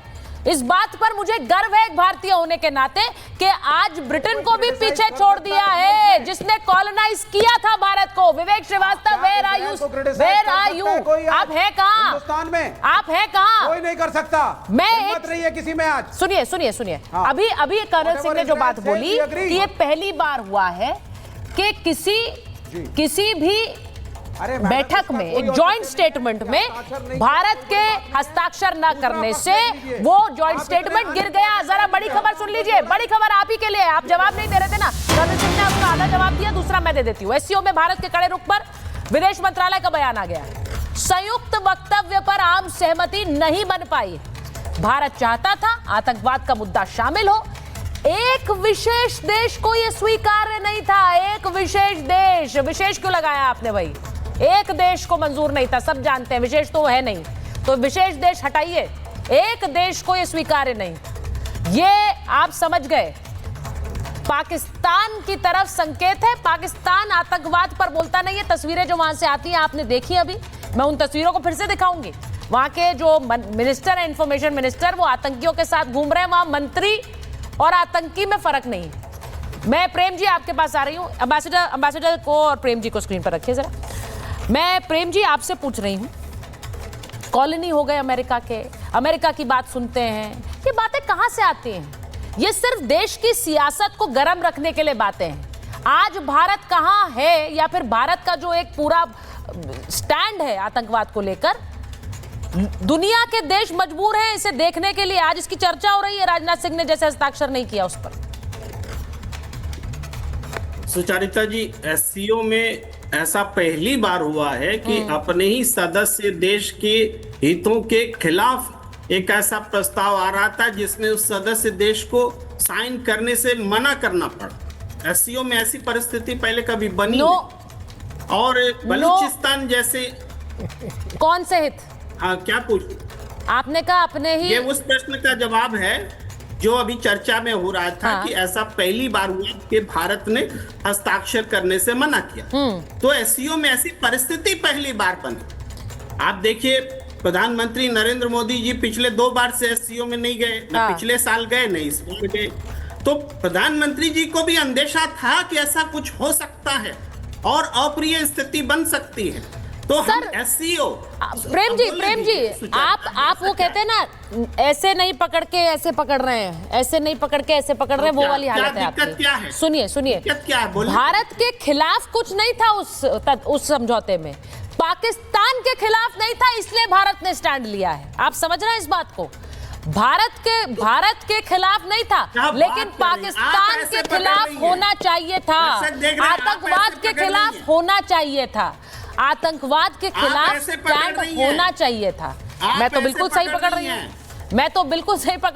इस बात पर मुझे गर्व है एक भारतीय होने के नाते कि आज ब्रिटेन को भी पीछे छोड़ दिया है, जिसने कॉलोनाइज किया था भारत को। Vivek Srivastava, where are you? Where are you? आप हैं कहां? हिंदुस्तान में आप हैं कहां? कोई नहीं कर सकता। मैं मत रही है किसी में आज। सुनिए सुनिए सुनिए, अभी कर्नल सिंह ने जो बात बोली कि ये पहली बार हुआ है कि किसी भी बैठक में, एक जॉइंट स्टेटमेंट में भारत के हस्ताक्षर न करने से वो जॉइंट स्टेटमेंट गिर गया। जरा बड़ी खबर सुन लीजिए, बड़ी खबर आप ही के लिए। आप जवाब नहीं दे रहे थे ना, कर्नल सिंह ने आपको आधा जवाब दिया, दूसरा मैं दे देती हूँ। एससीओ में भारत के कड़े रुख पर विदेश मंत्रालय का बयान आ गया। संयुक्त वक्तव्य पर आम सहमति नहीं बन पाई। भारत चाहता था आतंकवाद का मुद्दा शामिल हो, एक विशेष देश को यह स्वीकार्य नहीं था। एक विशेष देश, विशेष क्यों लगाया आपने भाई? एक देश को मंजूर नहीं था, सब जानते हैं विशेष तो है नहीं, तो विशेष देश हटाइए, एक देश को यह स्वीकार्य नहीं। ये आप समझ गए, पाकिस्तान की तरफ संकेत है। पाकिस्तान आतंकवाद पर बोलता नहीं है। तस्वीरें जो वहां से आती हैं आपने देखी अभी, मैं उन तस्वीरों को फिर से दिखाऊंगी। वहां के जो मिनिस्टर है, इंफॉर्मेशन मिनिस्टर, वो आतंकियों के साथ घूम रहे हैं। वहां मंत्री और आतंकी में फर्क नहीं है। मैं प्रेम जी आपके पास आ रही हूं, एम्बेसडर को और प्रेम जी को स्क्रीन पर रखिए जरा। मैं प्रेम जी आपसे पूछ रही हूं, कॉलोनी हो गए अमेरिका के, अमेरिका की बात सुनते हैं, ये बातें कहां से आती हैं? ये सिर्फ देश की सियासत को गर्म रखने के लिए बातें हैं। आज भारत कहां है, या फिर भारत का जो एक पूरा स्टैंड है आतंकवाद को लेकर, दुनिया के देश मजबूर हैं इसे देखने के लिए। आज इसकी चर्चा हो रही है, राजनाथ सिंह ने जैसे हस्ताक्षर नहीं किया उस पर। सुचारिता जी, एससीओ में ऐसा पहली बार हुआ है कि अपने ही सदस्य देश के हितों के खिलाफ एक ऐसा प्रस्ताव आ रहा था जिसमें उस सदस्य देश को साइन करने से मना करना पड़ा। एससीओ में ऐसी परिस्थिति पहले कभी बनी नहीं। और बलूचिस्तान जैसे कौन से हित? हाँ, क्या पूछ? आपने कहा अपने ही। ये उस प्रश्न का जवाब है जो अभी चर्चा में हो रहा था। हाँ। कि ऐसा पहली बार हुआ कि भारत ने हस्ताक्षर करने से मना किया। तो एससीओ में ऐसी परिस्थिति पहली बार बनी। आप देखिए, प्रधानमंत्री नरेंद्र मोदी जी पिछले 2 बार से एससीओ में नहीं गए, न पिछले साल गए, न इस बार गए। तो प्रधानमंत्री जी को भी अंदेशा था कि ऐसा कुछ हो सकता है और अप्रिय स्थिति बन सकती है। तो हम एससीओ, प्रेम जी आप वो कहते हैं ना, ऐसे नहीं पकड़ के ऐसे पकड़ रहे हैं, ऐसे नहीं पकड़ के ऐसे पकड़ रहे हैं, वो वाली हालत है आपकी। क्या है? सुनिए, भारत के खिलाफ कुछ नहीं था उस समझौते में, पाकिस्तान के खिलाफ नहीं था, इसलिए भारत ने स्टैंड लिया है। आप समझ रहे हैं इस बात को? भारत के खिलाफ नहीं था, लेकिन पाकिस्तान के खिलाफ होना चाहिए था, आतंकवाद के खिलाफ होना चाहिए था, आतंकवाद के खिलाफ स्टैंड होना चाहिए था। मैं तो बिल्कुल सही पकड़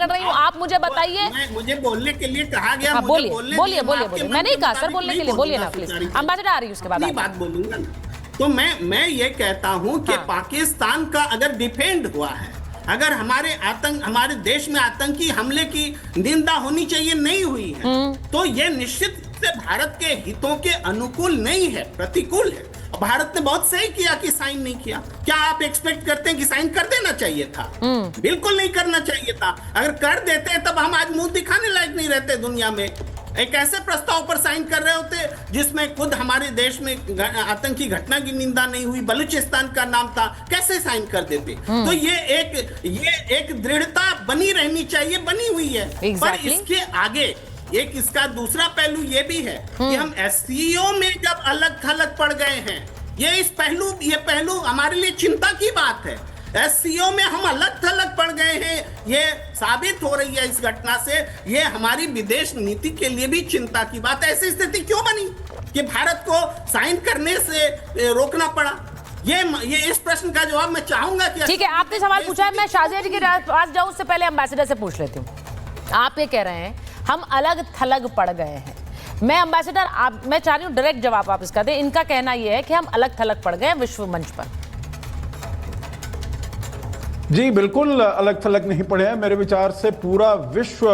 रही हूँ, आप मुझे बताइए। मुझे बोलने के लिए कहा गया। बोलिए। मैं नहीं कहा सर बोलने के लिए, बोलिए ना प्लीज। एम्बेसडर आ रही है, उसके बाद बात बोलूंगा। तो मैं ये कहता हूँ कि पाकिस्तान का अगर डिफेंड हुआ है, अगर हमारे देश में आतंकी हमले की निंदा होनी चाहिए, नहीं हुई है, तो ये निश्चित से भारत के हितों के अनुकूल नहीं है, प्रतिकूल है। भारत ने बहुत सही किया कि साइन नहीं किया। क्या आप एक्सपेक्ट करते हैं कि साइन कर देना चाहिए था? बिल्कुल नहीं करना चाहिए था। अगर कर देते तब हम आज मुंह दिखाने लायक नहीं रहते दुनिया में। एक ऐसे प्रस्ताव पर साइन कर रहे होते जिसमें खुद हमारे देश में आतंकी घटना की निंदा नहीं हुई, बलूचिस्तान का नाम था, कैसे साइन कर देते? तो ये एक दृढ़ता बनी रहनी चाहिए, बनी हुई है। पर इसके आगे एक इसका दूसरा पहलू ये भी है कि हम एससीओ में जब अलग थलग पड़ गए हैं, ये पहलू हमारे लिए चिंता की बात है। एससीओ में हम अलग थलग पड़ गए हैं, ये साबित हो रही है इस घटना से। ये हमारी विदेश नीति के लिए भी चिंता की बात है। ऐसी स्थिति क्यों बनी कि भारत को साइन करने से रोकना पड़ा? ये इस प्रश्न का जवाब मैं चाहूंगा कि ठीक है, आपने सवाल पूछा है, मैं शाजिया जी के पास जाऊं उससे पहले एम्बेसडर से पूछ लेती हूँ। आप ये कह रहे हैं हम अलग थलग पड़ गए हैं। मैं एम्बेसडर, मैं चाह रही हूँ डायरेक्ट जवाब आप इसका दें। इनका कहना यह है कि हम अलग थलग पड़ गए विश्व मंच पर। जी बिल्कुल अलग थलग नहीं पड़े हैं। मेरे विचार से पूरा विश्व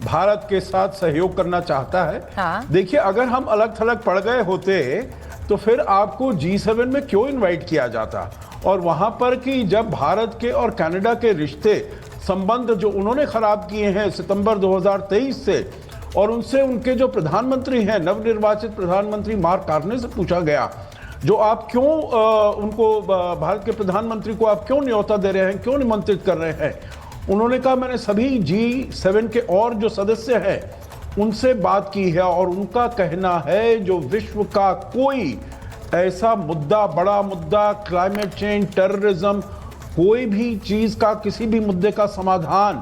भारत के साथ सहयोग करना चाहता है। हाँ। देखिए, अगर हम अलग थलग पड़ गए होते तो फिर आपको G7 में क्यों इनवाइट किया जाता? और वहां पर कि जब भारत के और कनाडा के रिश्ते संबंध जो उन्होंने खराब किए हैं सितंबर 2023 से, और उनसे उनके जो प्रधानमंत्री हैं, नवनिर्वाचित प्रधानमंत्री मार्क कार्ने से पूछा गया, जो आप क्यों उनको, भारत के प्रधानमंत्री को आप क्यों न्योता दे रहे हैं, क्यों निमंत्रित कर रहे हैं? उन्होंने कहा मैंने सभी G7 के और जो सदस्य हैं उनसे बात की है, और उनका कहना है जो विश्व का कोई ऐसा मुद्दा, बड़ा मुद्दा, क्लाइमेट चेंज, टेररिज्म, कोई भी चीज का, किसी भी मुद्दे का समाधान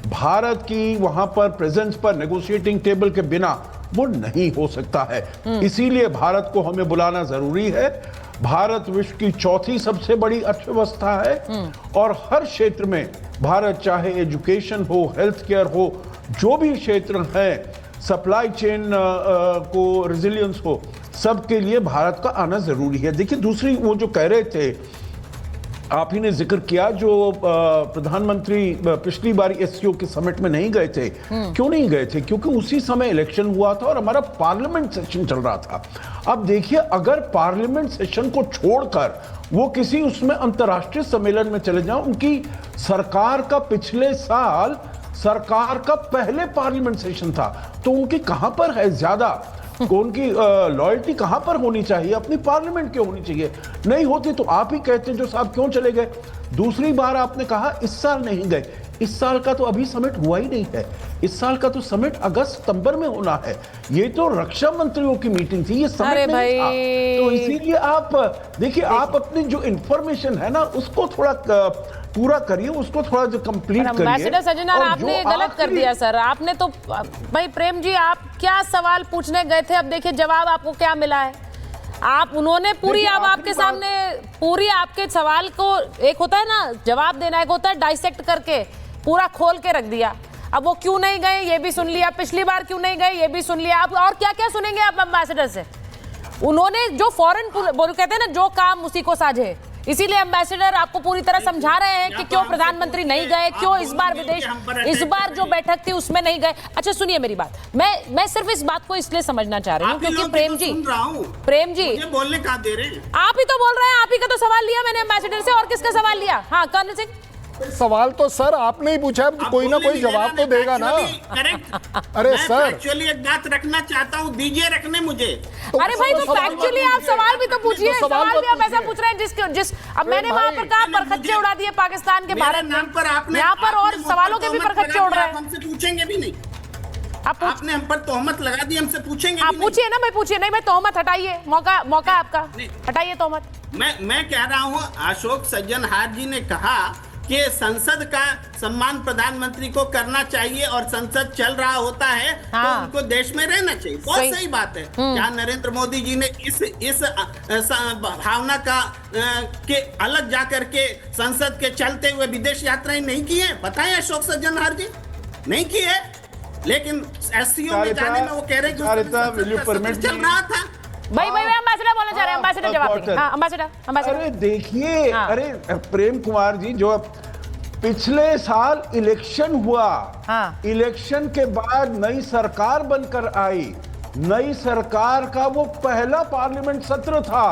भारत की वहां पर प्रेजेंस पर नेगोशिएटिंग टेबल के बिना वो नहीं हो सकता है। इसीलिए भारत को हमें बुलाना जरूरी है। भारत विश्व की चौथी सबसे बड़ी अर्थव्यवस्था है और हर क्षेत्र में भारत, चाहे एजुकेशन हो, हेल्थ केयर हो, जो भी क्षेत्र है, सप्लाई चेन को रेजिलियंस हो, सबके लिए भारत का आना जरूरी है। देखिए, दूसरी वो जो कह रहे थे, आप ही ने जिक्र किया, जो प्रधानमंत्री पिछली बार एससीओ के समिट में नहीं गए थे। क्यों नहीं गए थे? क्योंकि उसी समय इलेक्शन हुआ था और हमारा पार्लियामेंट सेशन चल रहा था। अब देखिए, अगर पार्लियामेंट सेशन को छोड़कर वो किसी उसमें अंतर्राष्ट्रीय सम्मेलन में चले जाएं, उनकी सरकार का पिछले साल सरकार का पहले पार्लियामेंट सेशन था, तो उनकी कहां पर है ज्यादा, उनकी लॉयल्टी कहां पर होनी चाहिए? अपनी पार्लियामेंट क्यों होनी चाहिए? नहीं होती तो आप ही कहते हैं जो साहब क्यों चले गए। दूसरी बार आपने कहा इस साल नहीं गए। इस साल का तो अभी समिट हुआ ही नहीं है। इस साल का तो समिट अगस्त सितंबर में होना है। ये तो रक्षा मंत्रियों की मीटिंग थी, ये समिट नहीं था। तो इसीलिए आप देखिए, आप अपनी जो इंफॉर्मेशन है ना, उसको थोड़ा पूरा करिए, उसको थोड़ा जो कंप्लीट करिए। एम्बेसडर सज्जनर, आपने गलत कर दिया सर। आपने तो भाई प्रेम जी, आप क्या सवाल पूछने गए थे? अब देखिए जवाब आपको क्या मिला है। उन्होंने पूरी, अब आपके सामने पूरी आपके सवाल को, एक होता है ना जवाब देना, एक होता है डाइसेक्ट करके पूरा खोल के रख दिया। अब वो क्यों नहीं गए ये भी सुन लिया, पिछली बार क्यों नहीं गए ये भी सुन लिया। अब और क्या क्या सुनेंगे आप एम्बेसडर से? उन्होंने जो फॉरेन कहते हैं ना, जो काम उसी को साझे, इसीलिए एम्बेसडर आपको पूरी तरह समझा रहे हैं कि क्यों प्रधानमंत्री नहीं गए, क्यों इस बार जो बैठक थी उसमें नहीं गए। अच्छा सुनिए मेरी बात, मैं सिर्फ इस बात को इसलिए समझना चाह रही हूँ क्योंकि प्रेम जी बोलने का दे रहे हैं। आप ही तो बोल रहे हैं, आप ही का तो सवाल लिया मैंने एम्बेसडर से, और किसका सवाल लिया? हाँ कर्नल सिंह, सवाल तो सर आपने ही पूछा, कोई ना कोई जवाब तो देगा ना। अरे सर, एक्चुअली एक बात रखना चाहता हूँ, दीजिए रखने मुझे। अरे भाई, तो फैक्चुअली आप सवाल भी तो पूछिए। सवाल भी आप ऐसा पूछ रहे हैं जिस अब मैंने वहां पर कहा परखच्चे उड़ा दिए पाकिस्तान के भारत नाम पर आपने, यहाँ पर और सवालों के भी परखच्चे उड़ रहे हैं। हमसे पूछेंगे भी नहीं, आपने हम पर तोहमत लगा दी, हमसे पूछेंगे? आप पूछिए ना, मैं पूछिए नहीं, मैं तोहमत हटाइए, मौका आपका, हटाइए तोहमत। मैं कह रहा हूँ, अशोक सज्जनहार जी ने कहा कि संसद का सम्मान प्रधानमंत्री को करना चाहिए और संसद चल रहा होता है तो उनको देश में रहना चाहिए। बहुत सही बात है। क्या नरेंद्र मोदी जी ने इस भावना का के अलग जाकर के संसद के चलते हुए विदेश यात्राएं नहीं की है? बताएं अशोक सज्जनहार जी, नहीं की है। लेकिन एससीओ में जाने में वो कह रहे हैं चल रहा था। भाई एम्बेसडर बोलना चाह रहे हैं, एम्बेसडर जवाब देंगे। हाँ एम्बेसडर। अरे देखिए, अरे प्रेम कुमार जी, जो पिछले साल इलेक्शन हुआ, इलेक्शन के बाद नई सरकार बनकर आई, नई सरकार का वो पहला पार्लियामेंट सत्र था।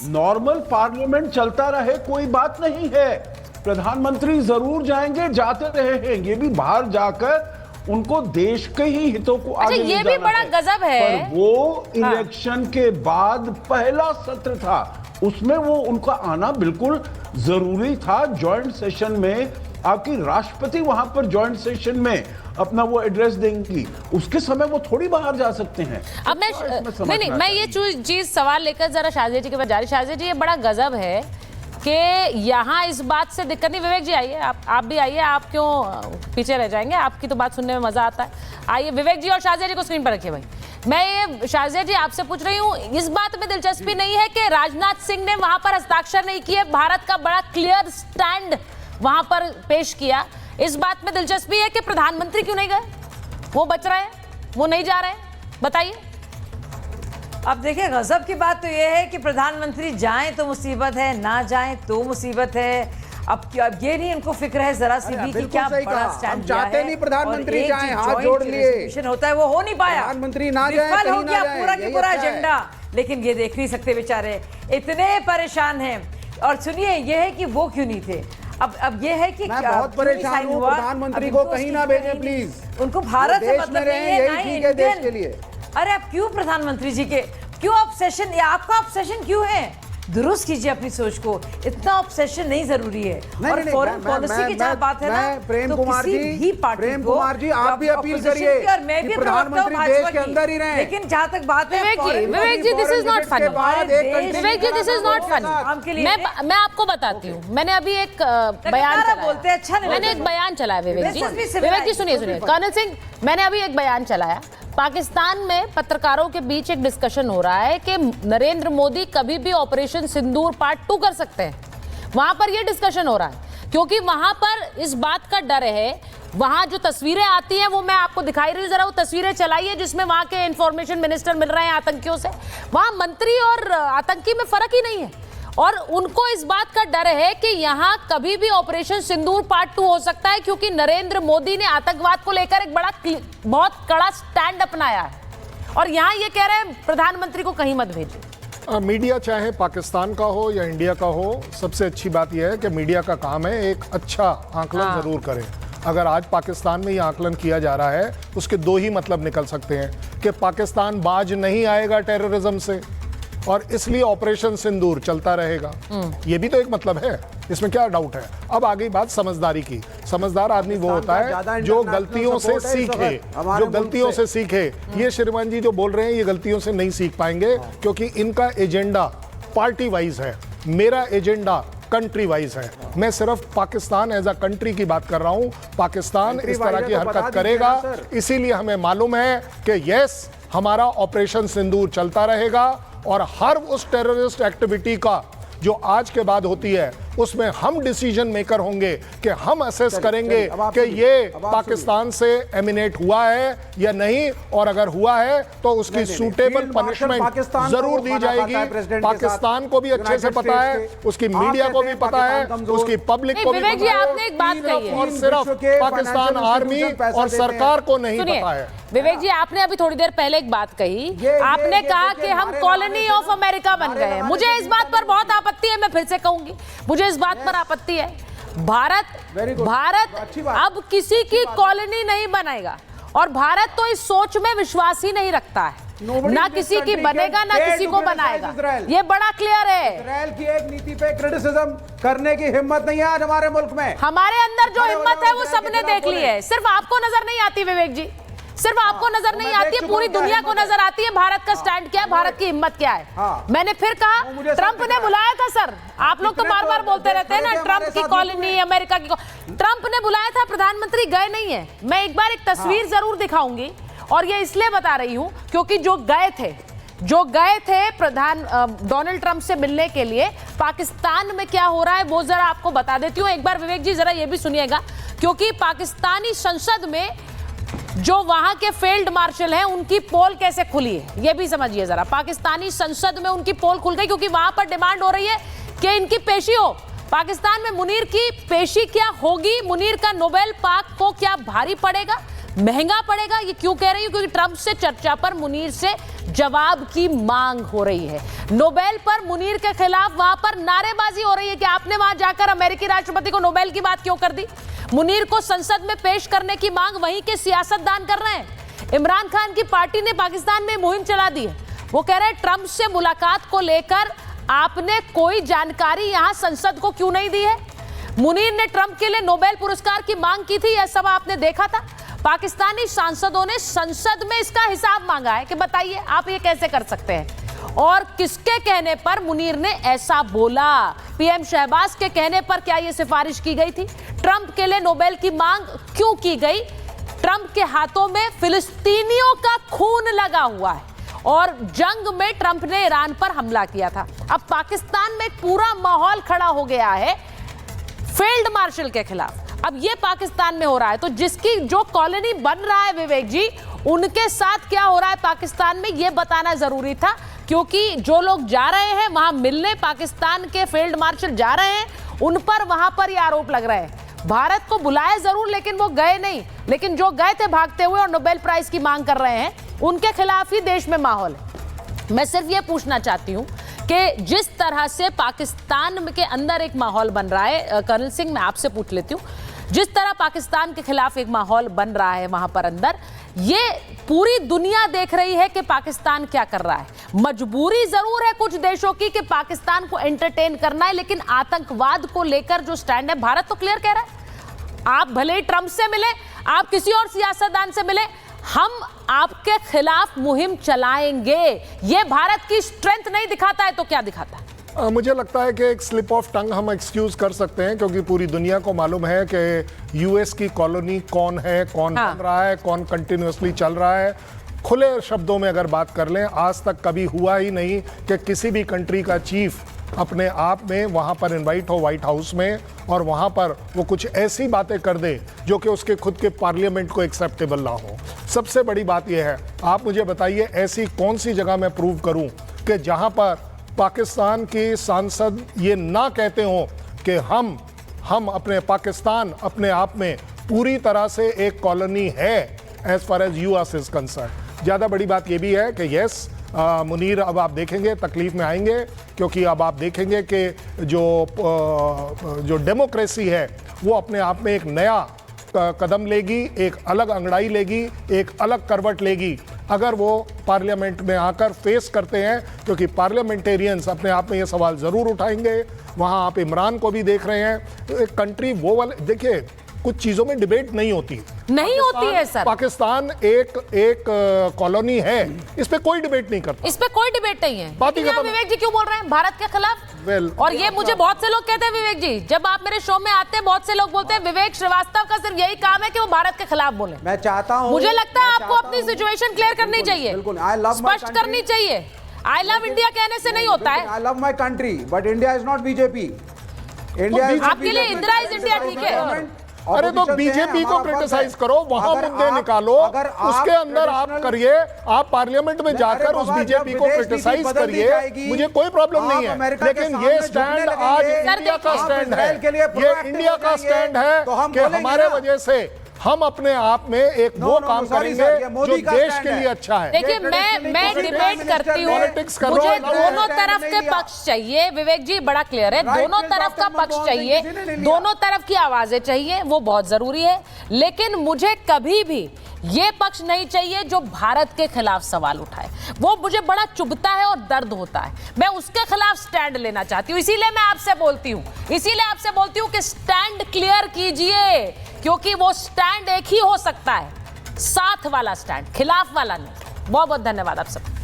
नॉर्मल पार्लियामेंट चलता रहे, कोई बात नहीं है। प्रधानमंत्री जरूर जाएंगे, जाते रहे हैं, ये भी बाहर जाकर उनको देश के ही हितों को आगे ले जाना ये भी बड़ा गजब है। पर वो इलेक्शन के बाद पहला सत्र था, उसमें वो उनका आना बिल्कुल जरूरी था। जॉइंट सेशन में आपकी राष्ट्रपति वहां पर जॉइंट सेशन में अपना वो एड्रेस देंगी, उसके समय वो थोड़ी बाहर जा सकते हैं। अब मैं ये चीज सवाल लेकर जरा शाहजी जी के पास जा रही। शाहजी जी, ये बड़ा गजब है कि यहाँ इस बात से दिक्कत नहीं। विवेक जी आइए, आप भी आइए, आप क्यों पीछे रह जाएंगे? आपकी तो बात सुनने में मजा आता है। आइए विवेक जी और शाहजिया जी को स्क्रीन पर रखिए। भाई मैं ये शाहजिया जी आपसे पूछ रही हूँ, इस बात में दिलचस्पी नहीं है कि राजनाथ सिंह ने वहां पर हस्ताक्षर नहीं किए, भारत का बड़ा क्लियर स्टैंड वहां पर पेश किया, इस बात में दिलचस्पी है कि प्रधानमंत्री क्यों नहीं गए? वो बच रहे हैं, वो नहीं जा रहे हैं, बताइए। अब देखिए, गजब की बात तो यह है कि प्रधानमंत्री जाएं तो मुसीबत है, ना जाएं तो मुसीबत है। अब ये नहीं इनको फिक्र है जरा सी भी कि क्या बड़ा स्टैंड चाहते नहीं प्रधानमंत्री जाएं, हाथ जोड़ लिए होता है, वो हो नहीं पाया, प्रधानमंत्री ना जाए, विफल हो गया पूरा की पूरा एजेंडा। लेकिन ये देख नहीं सकते बेचारे, इतने परेशान हैं। और सुनिए, ये है कि वो क्यों नहीं थे। अब ये है कि मैं बहुत परेशान हूँ, प्रधानमंत्री को कहीं ना भेजें प्लीज। उनको भारत से मतलब नहीं है, यही ठीक है देश के लिए। अरे आप क्यों प्रधानमंत्री जी के क्यों ऑब्सेशन, या आपका ऑब्सेशन क्यों है? दुरुस्त कीजिए अपनी सोच को, इतना ऑब्सेशन नहीं जरूरी है। और फॉरेन पॉलिसी की जहाँ बात है ना, प्रेम तो कुमार किसी भी पार्टी को, कुमार जी आप भी अपील करिए कि प्रधानमंत्री देश के अंदर ही रहें। लेकिन जहाँ तक बात है, Vivek ji this is not funny, Vivek ji this is not funny. मैं आपको बताती हूँ, मैंने अभी एक बयान बोलते हैं, अच्छा मैंने एक बयान चलाया विवेक जी। विवेक जी सुनिए, कर्नल सिंह, मैंने अभी एक बयान चलाया। पाकिस्तान में पत्रकारों के बीच एक डिस्कशन हो रहा है कि नरेंद्र मोदी कभी भी ऑपरेशन सिंदूर पार्ट 2 कर सकते हैं। वहां पर यह डिस्कशन हो रहा है क्योंकि वहां पर इस बात का डर है। वहां जो तस्वीरें आती हैं वो मैं आपको दिखाई रही हूं, जरा वो तस्वीरें चलाइए जिसमें वहां के इंफॉर्मेशन मिनिस्टर मिल रहे हैं आतंकियों से। वहां मंत्री और आतंकी में फर्क ही नहीं है और उनको इस बात का डर है कि यहां कभी भी ऑपरेशन सिंदूर पार्ट 2 हो सकता है क्योंकि नरेंद्र मोदी ने आतंकवाद को लेकर एक बहुत कड़ा स्टैंड अपनाया है और यहां ये कह रहे हैं प्रधानमंत्री को कहीं मत भेजिए। मीडिया चाहे पाकिस्तान का हो या इंडिया का हो, सबसे अच्छी बात यह है कि मीडिया का काम है एक अच्छा आकलन जरूर करें। अगर आज पाकिस्तान में ये आकलन किया जा रहा है उसके दो ही मतलब निकल सकते हैं कि पाकिस्तान बाज नहीं आएगा टेररिज्म से और इसलिए ऑपरेशन सिंदूर चलता रहेगा। ये भी तो एक मतलब है, इसमें क्या डाउट है। अब आ गई बात समझदारी की। समझदार आदमी वो होता है जो गलतियों से सीखे, जो गलतियों से सीखे। ये श्रीमान जी जो बोल रहे हैं ये गलतियों से नहीं सीख पाएंगे क्योंकि इनका एजेंडा पार्टी वाइज है, मेरा एजेंडा कंट्री वाइज है। मैं सिर्फ पाकिस्तान एज अ कंट्री की बात कर रहा हूं। पाकिस्तान इस तरह की हरकत करेगा, इसीलिए हमें मालूम है कि यस हमारा ऑपरेशन सिंदूर चलता रहेगा और हर उस टेररिस्ट एक्टिविटी का जो आज के बाद होती है उसमें हम डिसीजन मेकर होंगे कि हम असेस करेंगे कि ये पाकिस्तान से एमिनेट हुआ है या नहीं और अगर हुआ है तो उसकी सूटेबल पनिशमेंट जरूर दी जाएगी। पाकिस्तान को भी अच्छे से पता है, उसकी मीडिया को भी पता है, उसकी पब्लिक को भी पता है और सिर्फ पाकिस्तान आर्मी और सरकार को नहीं पता है। विवेक जी, आपने अभी थोड़ी देर पहले एक बात कही, आपने कहा कि हम कॉलोनी ऑफ अमेरिका बन गए हैं। मुझे इस बात पर बहुत आपत्ति है, मैं फिर से कहूंगी, मुझे इस बात पर आपत्ति है। भारत अब किसी की कॉलोनी नहीं बनाएगा और भारत तो इस सोच में विश्वास ही नहीं रखता है, ना किसी की बनेगा ना किसी को बनाएगा। ये बड़ा क्लियर है। इजराइल की एक नीति पे क्रिटिसिज्म करने की हिम्मत नहीं है आज हमारे मुल्क में। हमारे अंदर जो हिम्मत है वो सबने देख ली है, सिर्फ आपको नजर नहीं आती विवेक जी, सिर्फ आपको नजर नहीं आती है, पूरी दुनिया को नजर आती है भारत का स्टैंड क्या है, भारत की हिम्मत क्या है। मैंने फिर कहा ट्रंप ने बुलाया था। सर आप लोग तो बार बार बोलते रहते हैं ना ट्रंप की कॉलोनी अमेरिका की। ट्रंप ने बुलाया था, प्रधानमंत्री गए नहीं है। मैं एक बार एक तस्वीर जरूर दिखाऊंगी और ये इसलिए बता रही हूं क्योंकि जो गए थे डोनाल्ड ट्रंप से मिलने के लिए, पाकिस्तान में क्या हो रहा है वो जरा आपको बता देती हूं। एक बार विवेक जी जरा ये भी सुनिएगा क्योंकि पाकिस्तानी संसद में जो वहां के फील्ड मार्शल हैं उनकी पोल कैसे खुली है ये भी समझिए जरा। पाकिस्तानी संसद में उनकी पोल खुल गई क्योंकि वहां पर डिमांड हो रही है कि इनकी पेशी हो। पाकिस्तान में मुनीर की पेशी क्या होगी, मुनीर का नोबेल पाक को क्या भारी पड़ेगा, महंगा पड़ेगा। ये क्यों कह रही हूं क्योंकि ट्रंप से चर्चा पर मुनीर से जवाब की मांग हो रही है। नोबेल पर मुनीर के खिलाफ वहां पर नारेबाजी हो रही है कि आपने वहां जाकर अमेरिकी राष्ट्रपति को नोबेल की बात क्यों कर दी। मुनीर को संसद में पेश करने की मांग वहीं के सियासतदान कर रहे हैं। इमरान खान की पार्टी ने पाकिस्तान में मुहिम चला दी है। वो कह रहे हैं ट्रंप से मुलाकात को लेकर आपने कोई जानकारी यहां संसद को क्यों नहीं दी है। मुनीर ने ट्रंप के लिए नोबेल पुरस्कार की मांग की थी, यह सब आपने देखा था। पाकिस्तानी सांसदों ने संसद में इसका हिसाब मांगा है कि बताइए आप ये कैसे कर सकते हैं और किसके कहने पर मुनीर ने ऐसा बोला। पीएम शहबाज के कहने पर क्या यह सिफारिश की गई थी। ट्रंप के लिए नोबेल की मांग क्यों की गई। ट्रंप के हाथों में फिलिस्तीनियों का खून लगा हुआ है और जंग में ट्रंप ने ईरान पर हमला किया था। अब पाकिस्तान में एक पूरा माहौल खड़ा हो गया है फील्ड मार्शल के खिलाफ। अब ये पाकिस्तान में हो रहा है तो जिसकी जो कॉलोनी बन रहा है विवेक जी, उनके साथ क्या हो रहा है पाकिस्तान में ये बताना जरूरी था क्योंकि जो लोग जा रहे हैं वहां मिलने, पाकिस्तान के फील्ड मार्शल जा रहे हैं, उन पर वहां पर ये आरोप लग रहे हैं। भारत को बुलाया जरूर लेकिन वो गए नहीं, लेकिन जो गए थे भागते हुए और नोबेल प्राइज की मांग कर रहे हैं उनके खिलाफ ही देश में माहौल है। मैं सिर्फ ये पूछना चाहती हूं कि जिस तरह से पाकिस्तान के अंदर एक माहौल बन रहा है, कर्नल सिंह मैं आपसे पूछ लेती हूं, जिस तरह पाकिस्तान के खिलाफ एक माहौल बन रहा है वहां पर अंदर, ये पूरी दुनिया देख रही है कि पाकिस्तान क्या कर रहा है। मजबूरी जरूर है कुछ देशों की कि पाकिस्तान को एंटरटेन करना है, लेकिन आतंकवाद को लेकर जो स्टैंड है भारत तो क्लियर कह रहा है। आप भले ही ट्रंप से मिले, आप किसी और सियासतदान से मिले, हम आपके खिलाफ मुहिम चलाएंगे। ये भारत की स्ट्रेंथ नहीं दिखाता है तो क्या दिखाता है? मुझे लगता है कि एक स्लिप ऑफ टंग हम एक्सक्यूज कर सकते हैं क्योंकि पूरी दुनिया को मालूम है कि यूएस की कॉलोनी कौन है, कौन बन रहा है, कौन कंटिन्यूअसली चल रहा है, खुले शब्दों में अगर बात कर लें, आज तक कभी हुआ ही नहीं कि किसी भी कंट्री का चीफ अपने आप में वहाँ पर इनवाइट हो व्हाइट हाउस में और वहाँ पर वो कुछ ऐसी बातें कर दे जो कि उसके खुद के पार्लियामेंट को एक्सेप्टेबल ना हो। सबसे बड़ी बात यह है, आप मुझे बताइए ऐसी कौन सी जगह मैं प्रूव करूँ कि जहाँ पर पाकिस्तान के सांसद ये ना कहते हों कि हम अपने पाकिस्तान अपने आप में पूरी तरह से एक कॉलोनी है as far as US is concern. ज़्यादा बड़ी बात यह भी है कि यस मुनीर, अब आप देखेंगे तकलीफ में आएंगे, क्योंकि अब आप देखेंगे कि जो डेमोक्रेसी है वो अपने आप में एक नया कदम लेगी, एक अलग अंगड़ाई लेगी, एक अलग करवट लेगी अगर वो पार्लियामेंट में आकर फेस करते हैं, क्योंकि पार्लियामेंटेरियंस अपने आप में ये सवाल ज़रूर उठाएंगे। वहाँ आप इमरान को भी देख रहे हैं, तो एक कंट्री वो वाले, देखिए कुछ चीज़ों में डिबेट नहीं होती है सर। पाकिस्तान एक कॉलोनी है, इस पे कोई डिबेट नहीं करता, इस पे कोई डिबेट नहीं है। विवेक जी क्यों बोल रहे हैं भारत के खिलाफ? और ये मुझे बहुत से लोग कहते हैं, विवेक जी जब आप मेरे शो में आते हैं बहुत से लोग बोलते हैं विवेक श्रीवास्तव का सिर्फ यही काम है कि वो भारत के खिलाफ बोले। मैं चाहता हूं, मुझे लगता है आपको अपनी सिचुएशन क्लियर करनी चाहिए, स्पष्ट करनी चाहिए। आई लव इंडिया कहने से नहीं होता है। I love my country but India is not BJP. India आपके लिए इंदिरा इज इंडिया ठीक है। अरे तो बीजेपी को क्रिटिसाइज करो, वहां मुद्दे निकालो, उसके अंदर आप करिए, आप पार्लियामेंट में जाकर उस बीजेपी को क्रिटिसाइज करिए, मुझे कोई प्रॉब्लम नहीं है। लेकिन ये स्टैंड आज इंडिया का स्टैंड है, ये इंडिया का स्टैंड है कि हमारे वजह से हम अपने आप में एक वो काम करेंगे जो देश के लिए अच्छा है। देखिए मैं डिबेट करती हूँ, मुझे दोनों तरफ के पक्ष चाहिए। विवेक जी बड़ा क्लियर है, दोनों तरफ का पक्ष चाहिए, दोनों तरफ की आवाजें चाहिए, वो बहुत जरूरी है। लेकिन मुझे कभी भी ये पक्ष नहीं चाहिए जो भारत के खिलाफ सवाल उठाए, वो मुझे बड़ा चुभता है और दर्द होता है। मैं उसके खिलाफ स्टैंड लेना चाहती हूँ, इसीलिए मैं आपसे बोलती हूँ कि स्टैंड क्लियर कीजिए, क्योंकि वो स्टैंड एक ही हो सकता है, साथ वाला स्टैंड, खिलाफ वाला नहीं। बहुत बहुत धन्यवाद आप सब।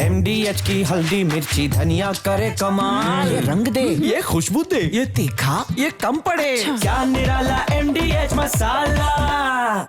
MDH की हल्दी मिर्ची धनिया करे कमाल, ये रंग दे, ये खुशबू दे, ये तीखा, ये कम पड़े, क्या निराला MDH मसाला।